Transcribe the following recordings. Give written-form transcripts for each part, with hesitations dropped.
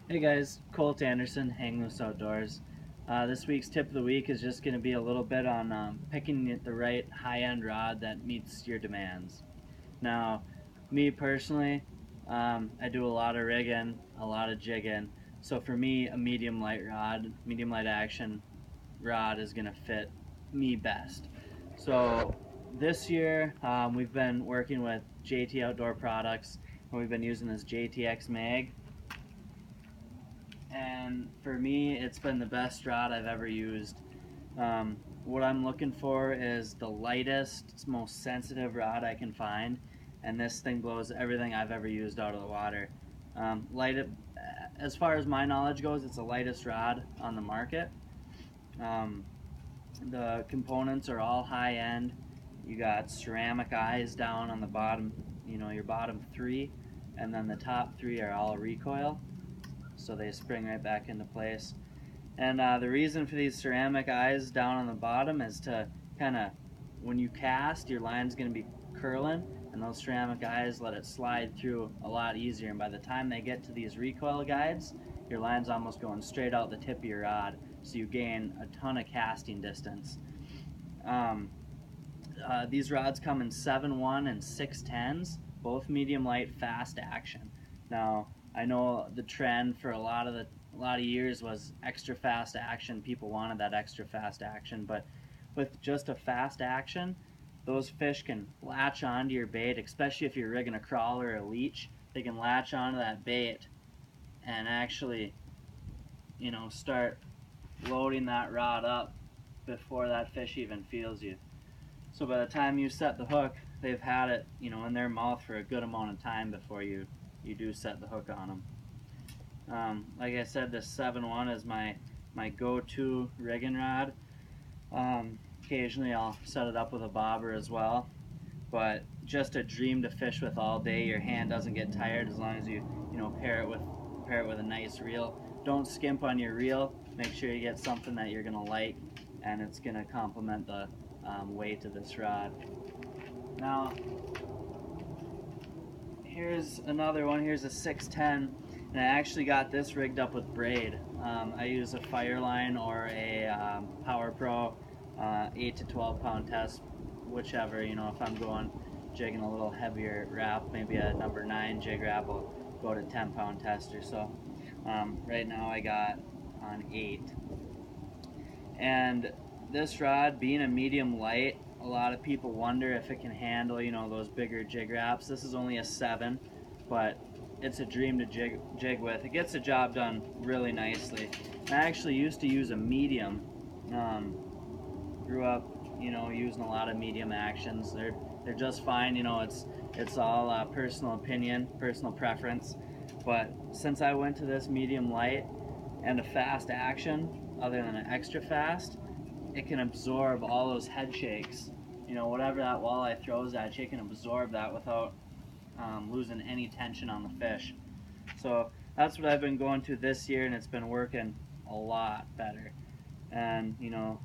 Hey guys, Colt Anderson, Hang Loose Outdoors. This week's tip of the week is just going to be a little bit on picking the right high-end rod that meets your demands. Now, me personally, I do a lot of rigging, a lot of jigging. So for me, a medium light rod, medium light action rod is going to fit me best. So this year, we've been working with JT Outdoor Products, and we've been using this JTX-mag. And for me, it's been the best rod I've ever used. What I'm looking for is the lightest, most sensitive rod I can find, and this thing blows everything I've ever used out of the water. As far as my knowledge goes, it's the lightest rod on the market. Um, the components are all high end. You got ceramic eyes down on the bottom, your bottom three, and then the top three are all recoil, so they spring right back into place. And the reason for these ceramic eyes down on the bottom is to kind of, when you cast, your line's going to be curling, and those ceramic eyes let it slide through a lot easier. And by the time they get to these recoil guides, your line's almost going straight out the tip of your rod, so you gain a ton of casting distance. Um, these rods come in 7.1 and 6.10s, both medium light, fast action. Now, I know the trend for a lot of years was extra fast action. People wanted that extra fast action, but with just a fast action, those fish can latch onto your bait, especially if you're rigging a crawler or a leech. They can latch onto that bait and actually, start loading that rod up before that fish even feels you. So by the time you set the hook, they've had it, in their mouth for a good amount of time before you do set the hook on them. Like I said, this 7.1 is my go-to rigging rod. Occasionally I'll set it up with a bobber as well, but just a dream to fish with all day. Your hand doesn't get tired as long as you pair it with a nice reel. Don't skimp on your reel. Make sure you get something that you're gonna like, and it's gonna complement the weight of this rod. Now, here's another one. Here's a 610, and I actually got this rigged up with braid. I use a Fireline or a Power Pro 8 to 12 pound test, whichever. If I'm going jigging a little heavier wrap, maybe a number 9 jig wrap, I'll go to 10-pound test or so. Right now I got on 8. And this rod, being a medium light, a lot of people wonder if it can handle, those bigger jig wraps. This is only a 7, but it's a dream to jig with. It gets the job done really nicely. I actually used to use a medium. Grew up, using a lot of medium actions. They're just fine. It's all personal opinion, personal preference. But since I went to this medium light and a fast action, other than an extra fast, it can absorb all those head shakes. Whatever that walleye throws at you, it can absorb that without losing any tension on the fish. So that's what I've been going to this year, and it's been working a lot better. And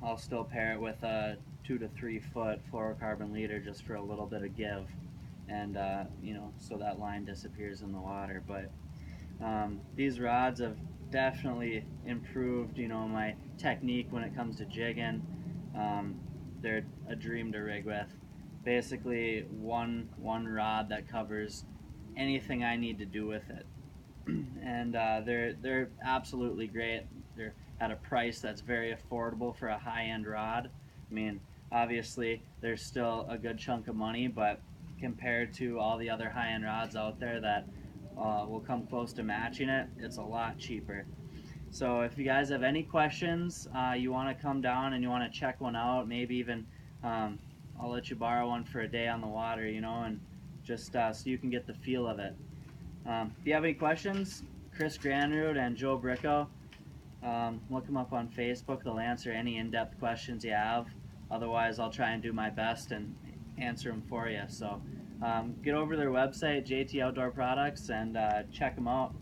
I'll still pair it with a 2 to 3 foot fluorocarbon leader just for a little bit of give, and so that line disappears in the water. But these rods have definitely improved, my technique when it comes to jigging. They're a dream to rig with. Basically, one rod that covers anything I need to do with it, and they're absolutely great. They're at a price that's very affordable for a high-end rod. I mean, obviously, there's still a good chunk of money, but compared to all the other high-end rods out there that will come close to matching it, it's a lot cheaper. So if you guys have any questions, you want to come down and you want to check one out, maybe even I'll let you borrow one for a day on the water, and just so you can get the feel of it. If you have any questions, Chris Granrud and Joe Bricko, look them up on Facebook. They'll answer any in-depth questions you have. Otherwise, I'll try and do my best and answer them for you. So get over to their website, JT Outdoor Products, and check them out.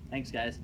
Thanks, guys.